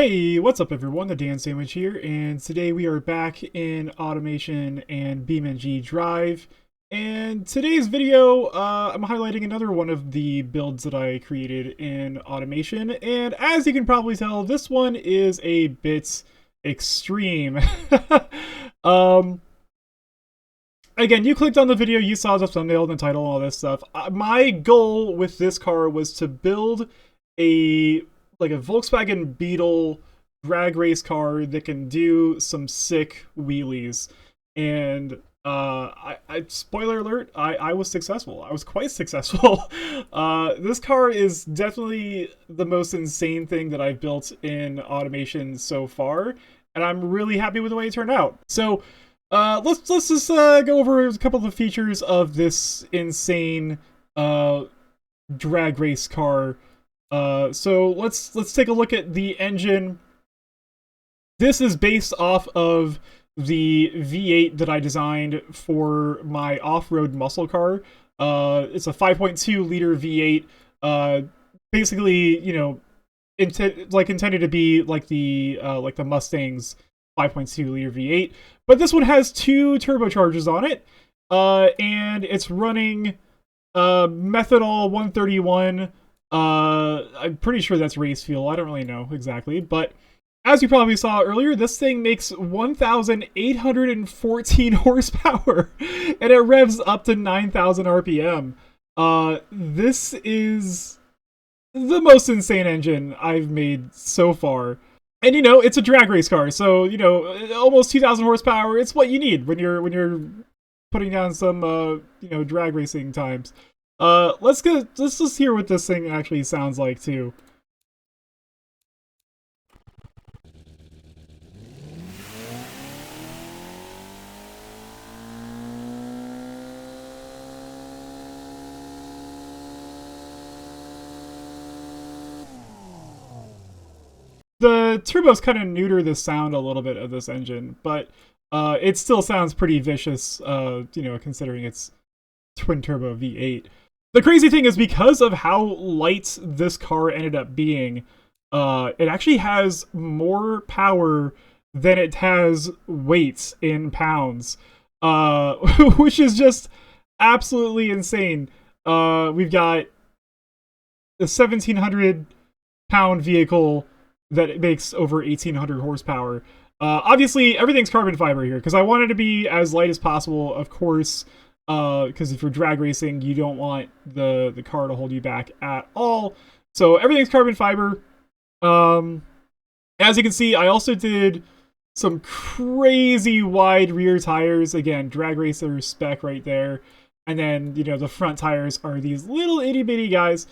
Hey, what's up everyone? The Dan Sandwich here, and today we are back in automation and BeamNG.drive. And today's video, I'm highlighting another one of the builds that I created in automation. And as you can probably tell, this one is a bit extreme. um, Again, you clicked on the video, you saw the thumbnail and the title and all this stuff. My goal with this car was to build a Volkswagen Beetle drag race car that can do some sick wheelies. And spoiler alert, I was successful. I was quite successful. This car is definitely the most insane thing that I've built in automation so far, and I'm really happy with the way it turned out. So let's just go over a couple of the features of this insane drag race car. So let's take a look at the engine. This is based off of the V8 that I designed for my off-road muscle car. It's a 5.2 liter V8. Basically, you know, intended to be like the Mustang's 5.2 liter V8, but this one has two turbochargers on it, and it's running methanol 131. I'm pretty sure that's race fuel. I don't really know exactly, but as you probably saw earlier, this thing makes 1,814 horsepower, and it revs up to 9,000 RPM. This is the most insane engine I've made so far. And you know, it's a drag race car, so you know, almost 2,000 horsepower. It's what you need when you're putting down some you know, drag racing times. Let's just hear what this thing actually sounds like too. The turbos kind of neuter the sound a little bit of this engine, but it still sounds pretty vicious, you know, considering it's twin turbo V8. The crazy thing is, because of how light this car ended up being, it actually has more power than it has weight in pounds, which is just absolutely insane. We've got a 1,700-pound vehicle that makes over 1,800 horsepower. Obviously, everything's carbon fiber here, because I want it to be as light as possible, of course, because if you're drag racing, you don't want the car to hold you back at all. So everything's carbon fiber. As you can see, I also did some crazy wide rear tires. Again, drag racer spec right there. And then, you know, the front tires are these little itty bitty guys.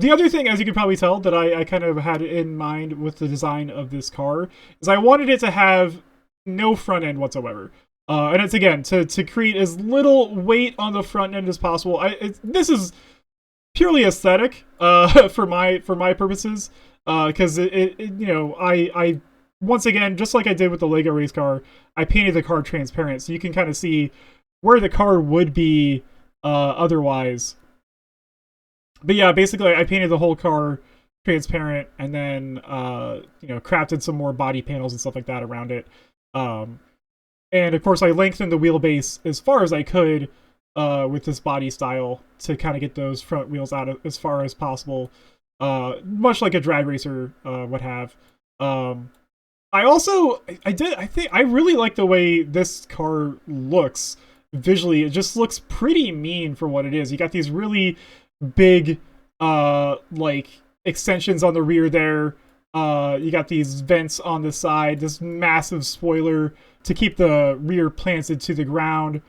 The other thing, as you can probably tell, that I kind of had in mind with the design of this car is I wanted it to have no front end whatsoever. And it's, again, to create as little weight on the front end as possible. This is purely aesthetic for my purposes, because you know, I once again, just like I did with the Lego race car, I painted the car transparent so you can kind of see where the car would be otherwise. But yeah, basically I painted the whole car transparent, and then you know, crafted some more body panels and stuff like that around it. And of course I lengthened the wheelbase as far as I could with this body style to kind of get those front wheels out as far as possible, much like a drag racer would have. I really like the way this car looks visually. It just looks pretty mean for what it is. You got these really big like extensions on the rear there. You got these vents on the side, this massive spoiler to keep the rear planted to the ground.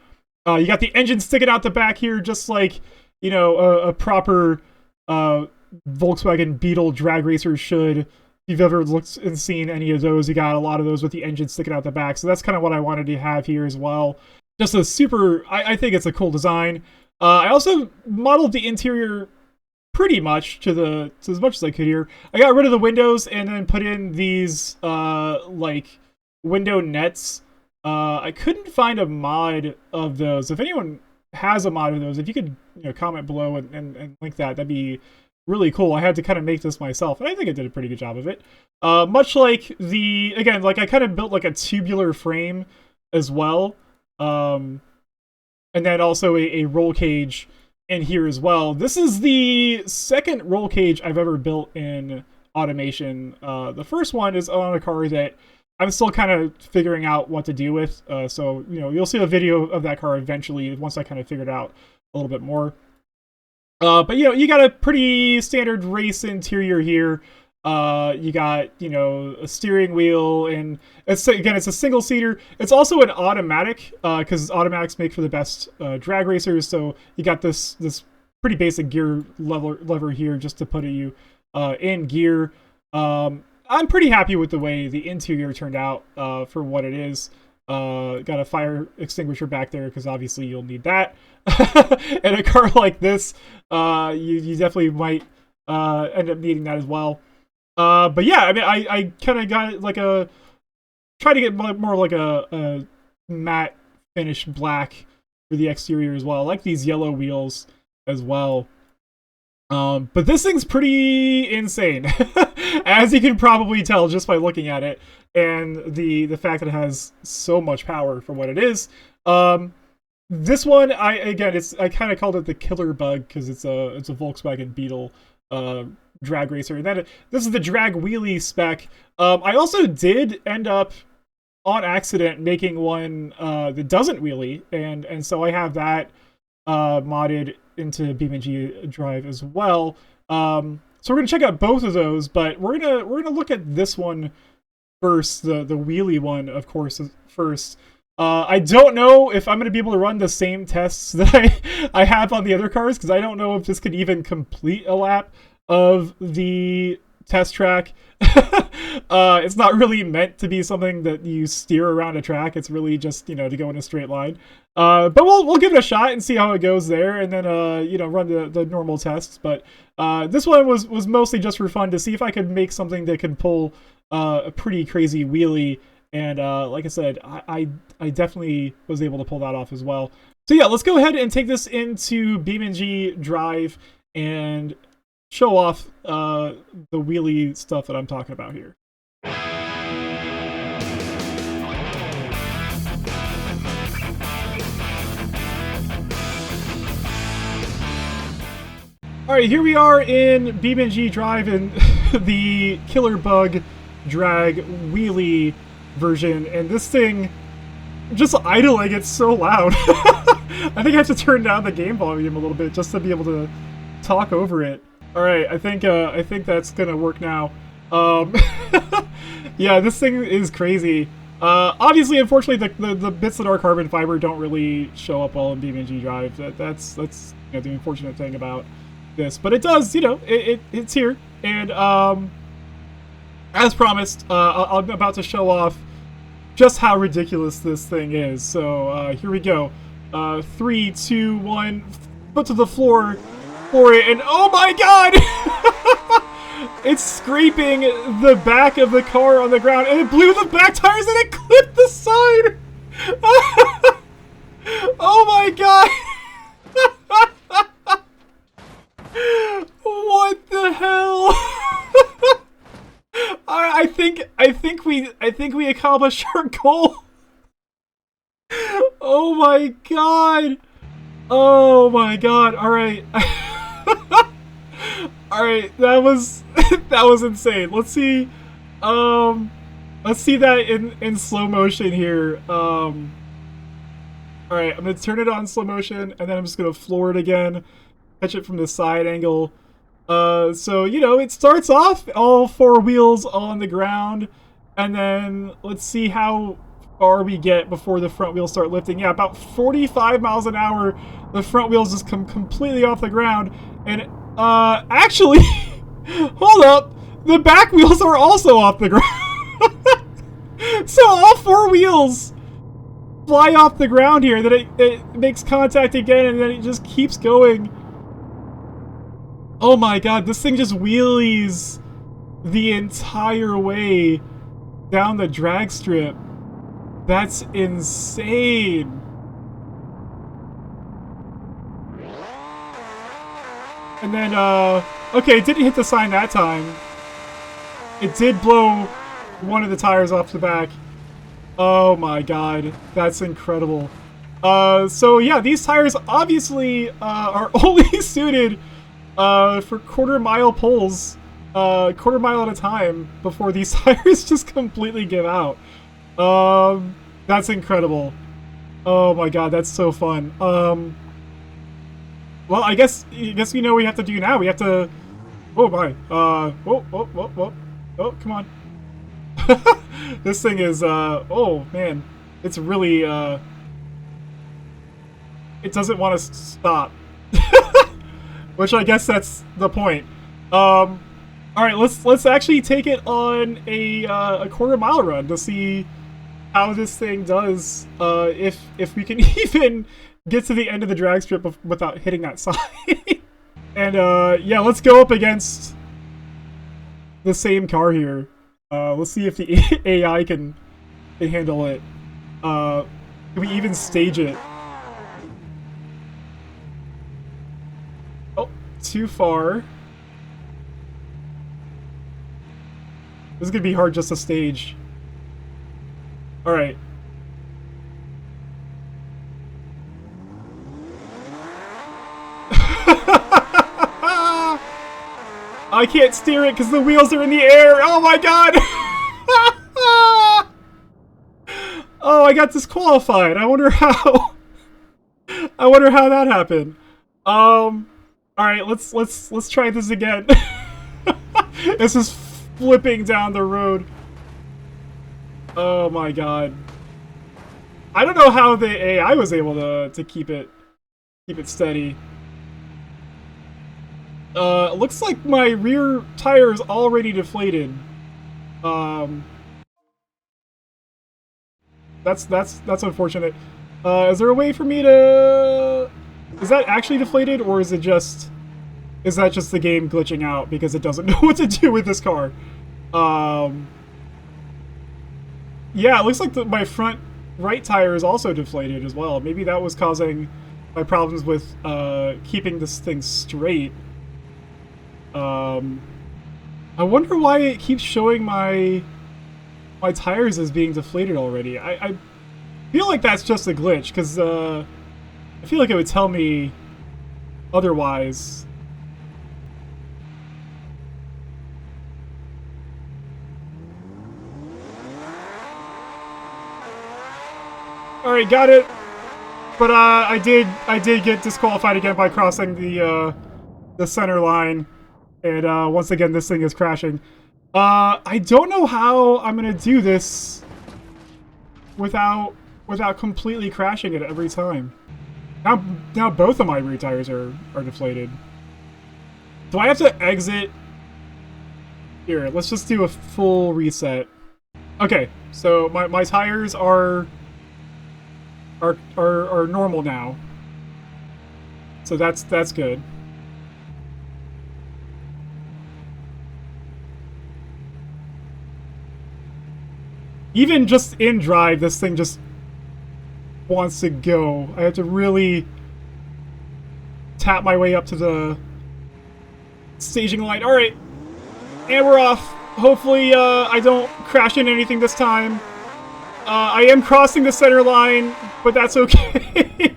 You got the engine sticking out the back here, just like, you know, a proper Volkswagen Beetle drag racer should. If you've ever looked and seen any of those, you got a lot of those with the engine sticking out the back. So that's kind of what I wanted to have here as well. Just a super, I think it's a cool design. I also modeled the interior pretty much to as much as I could here. I got rid of the windows and then put in these like window nets. I couldn't find a mod of those. If anyone has a mod of those, if you could, you know, comment below and link that, that'd be really cool. I had to kind of make this myself, and I think I did a pretty good job of it. Much like again, like I kind of built like a tubular frame as well. And then also a roll cage in here as well. This is the second roll cage I've ever built in automation. The first one is on a car that I'm still kind of figuring out what to do with. So, you know, you'll see a video of that car eventually once I kind of figured out a little bit more. But, you know, you got a pretty standard race interior here. You got, you know, a steering wheel, and it's a single seater. It's also an automatic, because automatics make for the best drag racers. So you got this pretty basic gear lever here just to put you in gear. I'm pretty happy with the way the interior turned out for what it is. Got a fire extinguisher back there because obviously you'll need that. In a car like this, you definitely might end up needing that as well. But yeah, I mean, I kind of got like try to get more like a matte finish black for the exterior as well. I like these yellow wheels as well. But this thing's pretty insane, as you can probably tell just by looking at it, and the fact that it has so much power for what it is. This one, I kind of called it the killer bug because it's a Volkswagen Beetle drag racer. And then this is the drag wheelie spec. I also did end up on accident making one that doesn't wheelie, and so I have that modded into BeamNG.drive as well. So we're gonna check out both of those, but we're gonna look at this one first, the wheelie one, of course, first. I don't know if I'm gonna be able to run the same tests that I have on the other cars, because I don't know if this could even complete a lap of the test track. It's not really meant to be something that you steer around a track. It's really just, you know, to go in a straight line. But we'll give it a shot and see how it goes there, and then you know, run the normal tests. But this one was mostly just for fun, to see if I could make something that can pull a pretty crazy wheelie. And like I said, I definitely was able to pull that off as well. So yeah, let's go ahead and take this into BeamNG.drive and show off the wheelie stuff that I'm talking about here. Alright, here we are in BeamNG.drive in the Killer Bug Drag Wheelie version, and this thing, just idling, it's so loud. I think I have to turn down the game volume a little bit just to be able to talk over it. Alright, I think that's gonna work now. Yeah, this thing is crazy. Obviously, unfortunately, the bits that are carbon fiber don't really show up well in BeamNG.drive. That's you know, the unfortunate thing about this, but it does, you know, it's here. And as promised, I'm about to show off just how ridiculous this thing is. So here we go. 3, 2, 1, foot to the floor for it, and oh my god! It's scraping the back of the car on the ground, and it blew the back tires, and it clipped the side! Oh my god! What the hell? I think we accomplished our goal. Oh my god! Oh my god! All right, all right. That was insane. Let's see that in slow motion here. All right, I'm gonna turn it on slow motion, and then I'm just gonna floor it again. Catch it from the side angle. So, you know, it starts off all 4 wheels on the ground, and then let's see how far we get before the front wheels start lifting. Yeah, about 45 miles an hour, the front wheels just come completely off the ground, and actually, hold up, the back wheels are also off the ground. So all 4 wheels fly off the ground here, then it makes contact again, and then it just keeps going. Oh my god, this thing just wheelies the entire way down the drag strip. That's insane. And then, okay, it didn't hit the sign that time. It did blow one of the tires off the back. Oh my god, that's incredible. So yeah, these tires obviously are only suited for quarter-mile pulls, quarter-mile at a time before these tires just completely give out. That's incredible. Oh my god, that's so fun. Well, I guess we know what we have to do now. We have to. Oh my. Whoa. Oh, come on. This thing is. Oh man, it's really. It doesn't want to stop. Which I guess that's the point. All right, let's actually take it on a quarter-mile run to see how this thing does. If we can even get to the end of the drag strip without hitting that sign. And yeah, let's go up against the same car here. Let's see if the AI can handle it. Can we even stage it? Oh, too far. This is gonna be hard just to stage. All right. I can't steer it because the wheels are in the air. Oh my god! Oh, I got disqualified. I wonder how. I wonder how that happened. All right, let's try this again. This is flipping down the road. Oh my god. I don't know how the AI was able to keep it steady. Looks like my rear tire is already deflated. That's unfortunate. Is there a way for me to? Is that actually deflated, or is that just the game glitching out because it doesn't know what to do with this car? Yeah, it looks like my front right tire is also deflated as well. Maybe that was causing my problems with keeping this thing straight. I wonder why it keeps showing my tires as being deflated already. I feel like that's just a glitch, because I feel like it would tell me otherwise. Alright, got it. But I did get disqualified again by crossing the center line. And once again, this thing is crashing. I don't know how I'm gonna do this without completely crashing it every time. Now both of my rear tires are deflated. Do I have to exit? Here, let's just do a full reset. Okay, so my tires are normal now. So that's good. Even just in drive, this thing just wants to go. I have to really tap my way up to the staging line. Alright, and we're off. Hopefully I don't crash into anything this time. I am crossing the center line, but that's okay.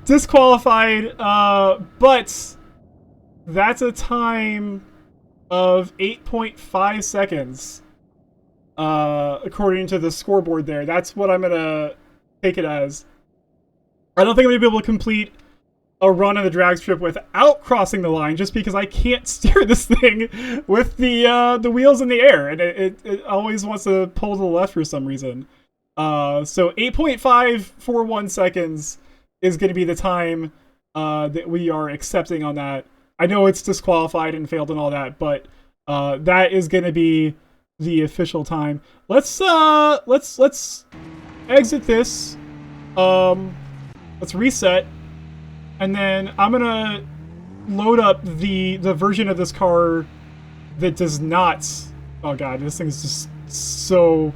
Disqualified, but that's a time of 8.5 seconds. According to the scoreboard there. That's what I'm gonna take it as. I don't think I'm gonna be able to complete a run on the drag strip without crossing the line, just because I can't steer this thing with the wheels in the air, and it always wants to pull to the left for some reason. So 8.541 seconds is going to be the time that we are accepting on that. I know it's disqualified and failed and all that, but that is going to be the official time. Let's exit this. Let's reset. And then I'm gonna load up the version of this car that does not. Oh god, this thing is just so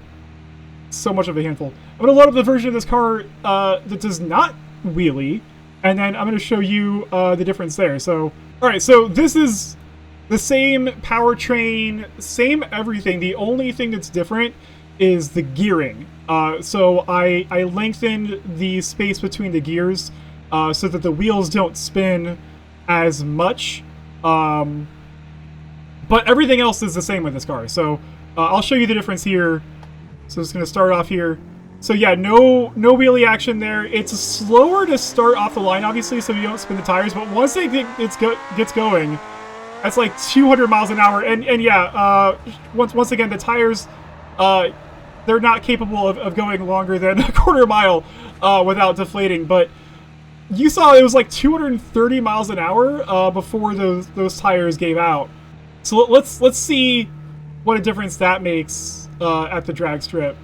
much of a handful. I'm gonna load up the version of this car that does not wheelie, and then I'm going to show you the difference there. So, all right, so this is the same powertrain, same everything. The only thing that's different is the gearing. So I lengthened the space between the gears so that the wheels don't spin as much. But everything else is the same with this car. So I'll show you the difference here. So it's going to start off here. So yeah, no wheelie action there. It's slower to start off the line, obviously, so you don't spin the tires. But once it gets going, that's like 200 miles an hour. And yeah, once again, the tires, they're not capable of going longer than a quarter mile without deflating. But you saw it was like 230 miles an hour before those tires gave out. So let's see what a difference that makes at the drag strip.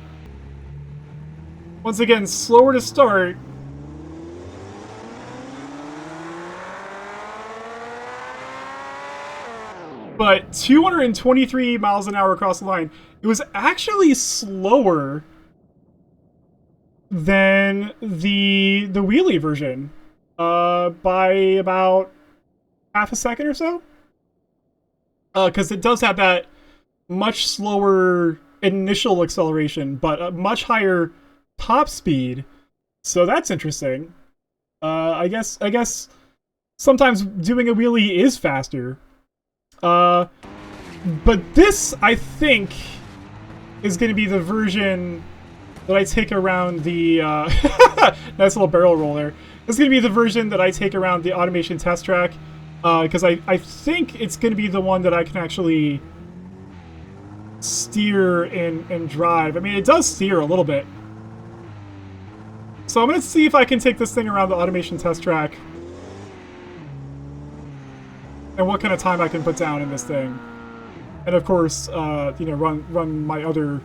Once again, slower to start. But 223 miles an hour across the line. It was actually slower than the wheelie version by about half a second or so. Because it does have that much slower initial acceleration, but a much higher top speed. So that's interesting. I guess sometimes doing a wheelie is faster. But this, I think, is going to be the version that I take around the nice little barrel roll there. This is going to be the version that I take around the automation test track, because I think it's going to be the one that I can actually steer and drive. I mean, it does steer a little bit. So I'm going to see if I can take this thing around the automation test track and what kind of time I can put down in this thing. And of course, you know, run my other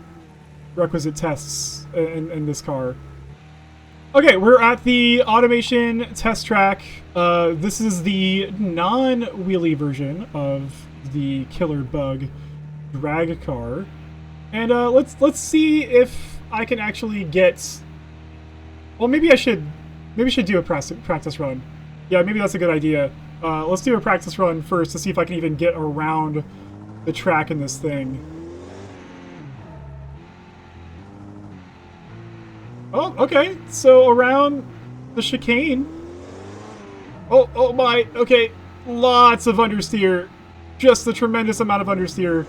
requisite tests in this car. Okay, we're at the automation test track. This is the non-wheelie version of the Killer Bug drag car. And let's see if I can actually get... Well, maybe I should do a practice run. Yeah, maybe that's a good idea. Let's do a practice run first to see if I can even get around the track in this thing. Oh, okay. So around the chicane. Oh my. Okay. Lots of understeer. Just a tremendous amount of understeer,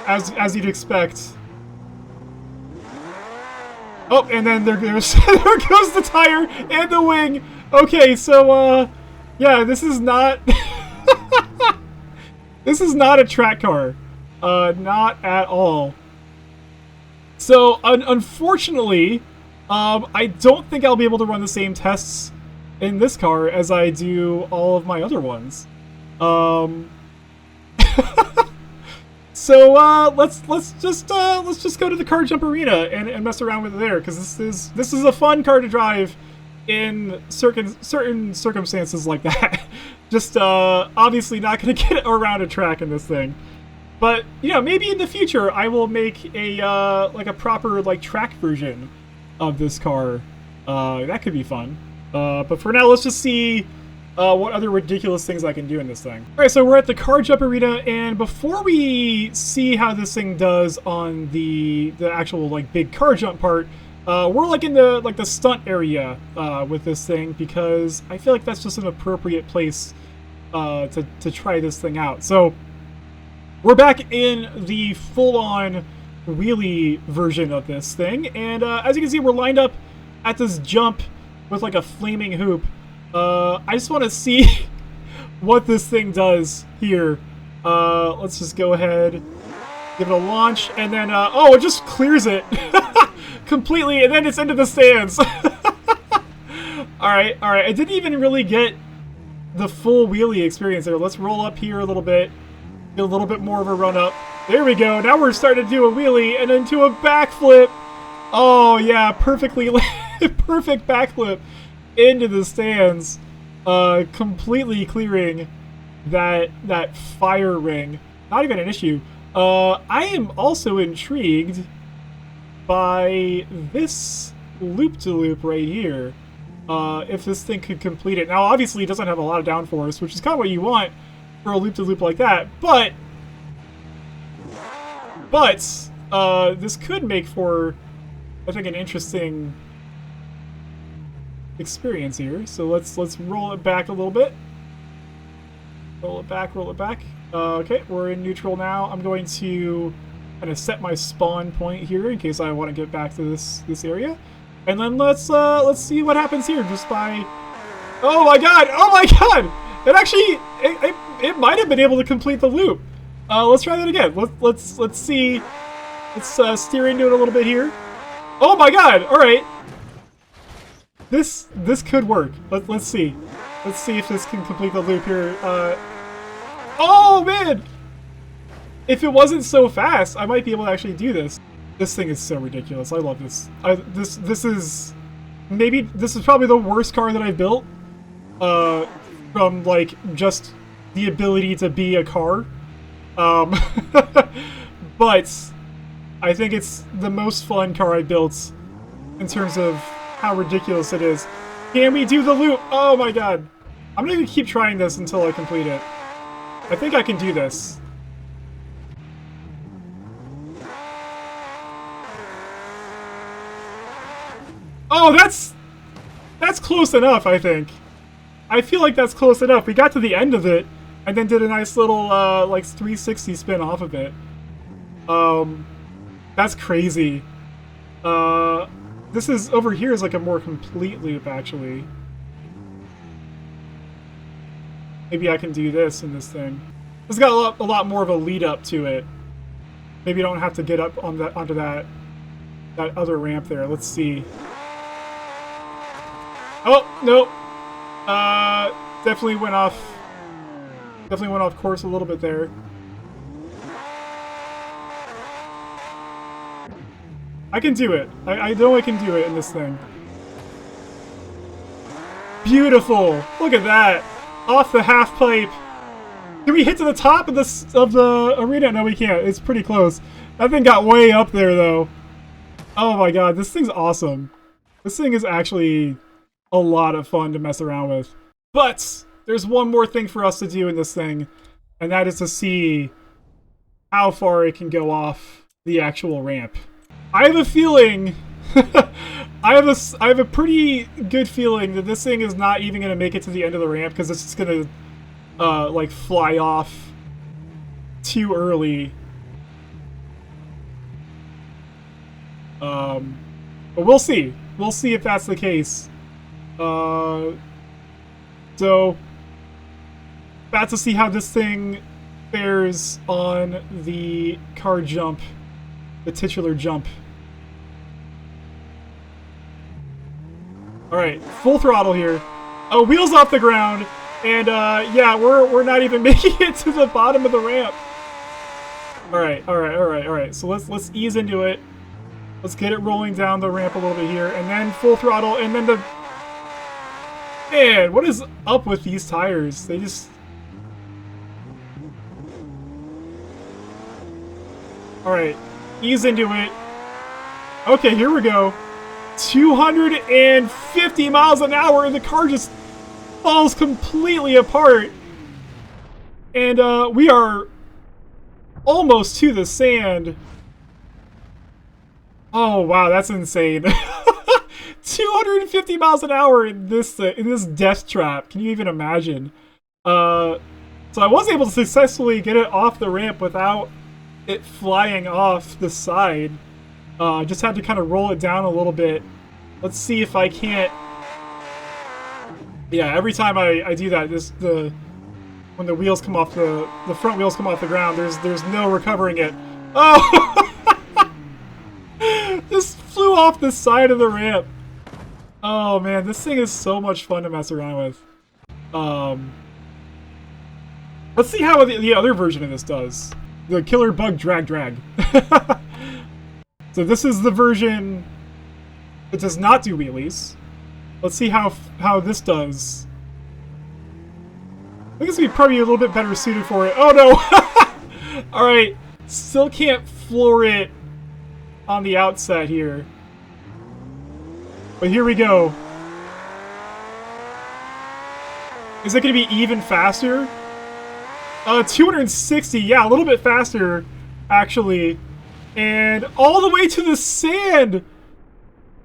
as you'd expect. Oh, and then there goes the tire and the wing. Okay, so yeah, this is not this is not a track car, not at all. So unfortunately, I don't think I'll be able to run the same tests in this car as I do all of my other ones. So let's just go to the car jump arena and mess around with it there, because this is a fun car to drive in certain circumstances like that. Just obviously not going to get around a track in this thing, but you know, maybe in the future I will make a like a proper like track version of this car. That could be fun. But for now, let's just see what other ridiculous things I can do in this thing. All right, so we're at the car jump arena, and before we see how this thing does on the actual like big car jump part, we're like in the stunt area with this thing, because I feel like that's just an appropriate place to try this thing out. So we're back in the full-on wheelie version of this thing, and as you can see, we're lined up at this jump with like a flaming hoop. I just want to see what this thing does here. Let's just go ahead, give it a launch, and then oh, it just clears it completely, and then it's into the stands. all right, I didn't even really get the full wheelie experience there. Let's roll up here a little bit, get a little bit more of a run up. There we go. Now we're starting to do a wheelie and then do a backflip. Oh yeah, perfectly perfect backflip into the stands, completely clearing that fire ring. Not even an issue. I am also intrigued by this loop-to-loop right here. if this thing could complete it. Now, obviously, it doesn't have a lot of downforce, which is kind of what you want for a loop-to-loop like that, but this could make for, I think, an interesting experience here. So let's roll it back a little bit. Roll it back, roll it back. Okay, we're in neutral now. I'm going to kind of set my spawn point here in case I want to get back to this area. And then let's see what happens here just by... Oh my god! Oh my god! It actually... It might have been able to complete the loop. Let's try that again. Let's see. Let's steer into it a little bit here. Oh my god! Alright. This could work. Let's see. Let's see if this can complete the loop here. Oh man! If it wasn't so fast, I might be able to actually do this. This thing is so ridiculous. I love this. This is probably the worst car that I've built. From like just the ability to be a car. But I think it's the most fun car I built in terms of how ridiculous it is. Can we do the loop? Oh my god. I'm gonna keep trying this until I complete it. I think I can do this. Oh, that's close enough, I think. I feel like that's close enough. We got to the end of it, and then did a nice little, like, 360 spin off of it. That's crazy. This is, over here is like a more complete loop, actually. Maybe I can do this in this thing. It's got a lot more of a lead up to it. Maybe I don't have to get up on onto that other ramp there. Let's see. Oh, no. Definitely went off course a little bit there. I can do it. I know I can do it in this thing. Beautiful. Look at that. Off the half pipe. Can we hit to the top of the arena? No, we can't. It's pretty close. That thing got way up there, though. Oh my god, this thing's awesome. This thing is actually a lot of fun to mess around with. But there's one more thing for us to do in this thing, and that is to see how far it can go off the actual ramp. I have a feeling... I have a pretty good feeling that this thing is not even going to make it to the end of the ramp because it's just going to, like, fly off too early. But we'll see. We'll see if that's the case. So, about to see how this thing fares on the car jump, the titular jump. Alright, full throttle here. Oh, wheels off the ground. And, yeah, we're not even making it to the bottom of the ramp. Alright. So let's ease into it. Let's get it rolling down the ramp a little bit here. And then full throttle. And then the... Man, what is up with these tires? They just... Alright, ease into it. Okay, here we go. 250 miles an hour, and the car just falls completely apart. And we are almost to the sand. Oh wow, that's insane. 250 miles an hour in this death trap. Can you even imagine? So I was able to successfully get it off the ramp without it flying off the side. Just had to kind of roll it down a little bit. Let's see if I can't... Yeah, every time I do that, when the wheels come off the front wheels come off the ground, there's no recovering it. Oh! This flew off the side of the ramp. Oh man, this thing is so much fun to mess around with. Let's see how the other version of this does. The Killer Bug Drag. So this is the version that does not do wheelies. Let's see how this does. I think this would be probably a little bit better suited for it. Oh no! Alright, still can't floor it on the outset here. But here we go. Is it going to be even faster? 260, yeah, a little bit faster, actually. And all the way to the sand!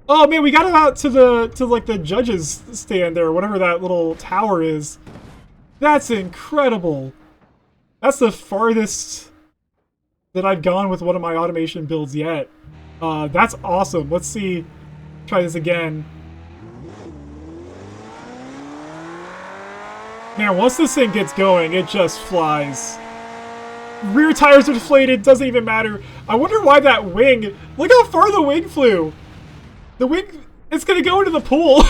Oh man, we got it out to like the judges stand there, whatever that little tower is. That's incredible. That's the farthest that I've gone with one of my automation builds yet. That's awesome. Let's see. Try this again. Man, once this thing gets going, it just flies. Rear tires are deflated, doesn't even matter. I wonder why that wing... Look how far the wing flew! The wing... It's gonna go into the pool!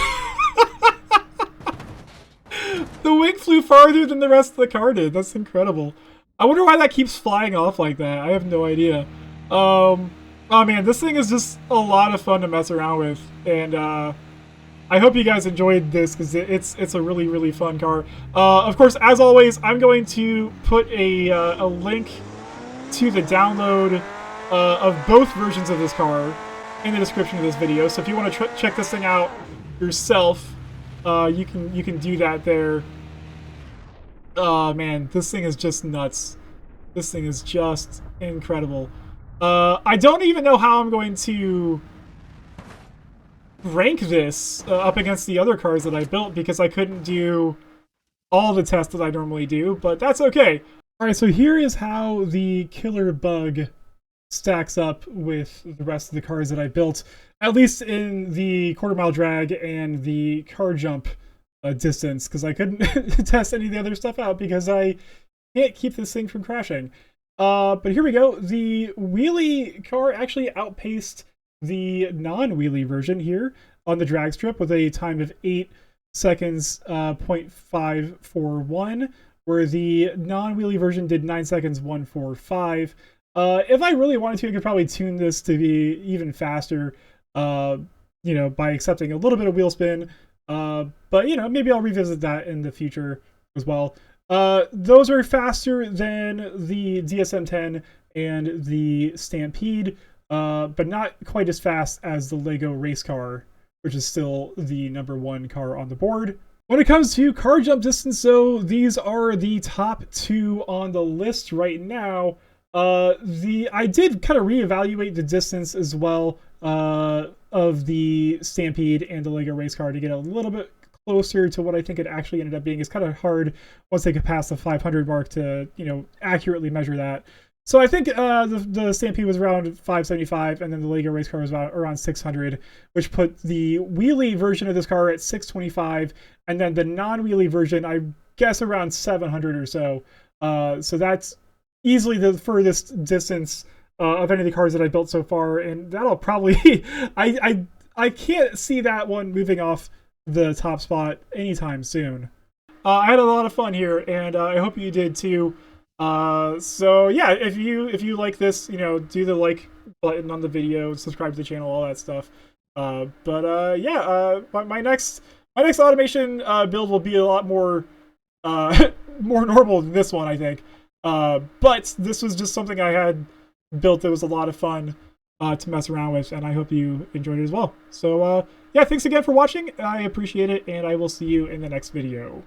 The wing flew farther than the rest of the car did. That's incredible. I wonder why that keeps flying off like that. I have no idea. Oh man, this thing is just a lot of fun to mess around with. And I hope you guys enjoyed this because it's a really, really fun car. Of course, as always, I'm going to put a link to the download of both versions of this car in the description of this video. So if you want to check this thing out yourself, you can do that there. Oh man, this thing is just nuts. This thing is just incredible. I don't even know how I'm going to rank this up against the other cars that I built because I couldn't do all the tests that I normally do, but that's okay. Alright, so here is how the killer bug stacks up with the rest of the cars that I built, at least in the quarter-mile drag and the car jump distance, because I couldn't test any of the other stuff out because I can't keep this thing from crashing. But here we go. The wheelie car actually outpaced the non-wheelie version here on the drag strip with a time of 8 seconds, 0.541, where the non-wheelie version did 9 seconds, 145. If I really wanted to, I could probably tune this to be even faster, you know, by accepting a little bit of wheel spin. But, you know, maybe I'll revisit that in the future as well. Those are faster than the DSM-10 and the Stampede, but not quite as fast as the Lego race car, which is still the #1 car on the board. When it comes to car jump distance, though, these are the top 2 on the list right now. I did kind of reevaluate the distance as well of the Stampede and the Lego race car to get a little bit closer to what I think it actually ended up being. It's kind of hard once they get past the 500 mark to, you know, accurately measure that. So I think the Stampede was around 575, and then the Lego race car was around 600, which put the wheelie version of this car at 625, and then the non-wheelie version, I guess, around 700 or so. So that's easily the furthest distance of any of the cars that I built so far, and that'll probably I can't see that one moving off the top spot anytime soon. I had a lot of fun here, and I hope you did too. So yeah, if you like this, you know, do the like button on the video, subscribe to the channel, all that stuff. Yeah, my next automation build will be a lot more more normal than this one, I think. But this was just something I had built that was a lot of fun to mess around with, and I hope you enjoyed it as well. So yeah, thanks again for watching. I appreciate it, and I will see you in the next video.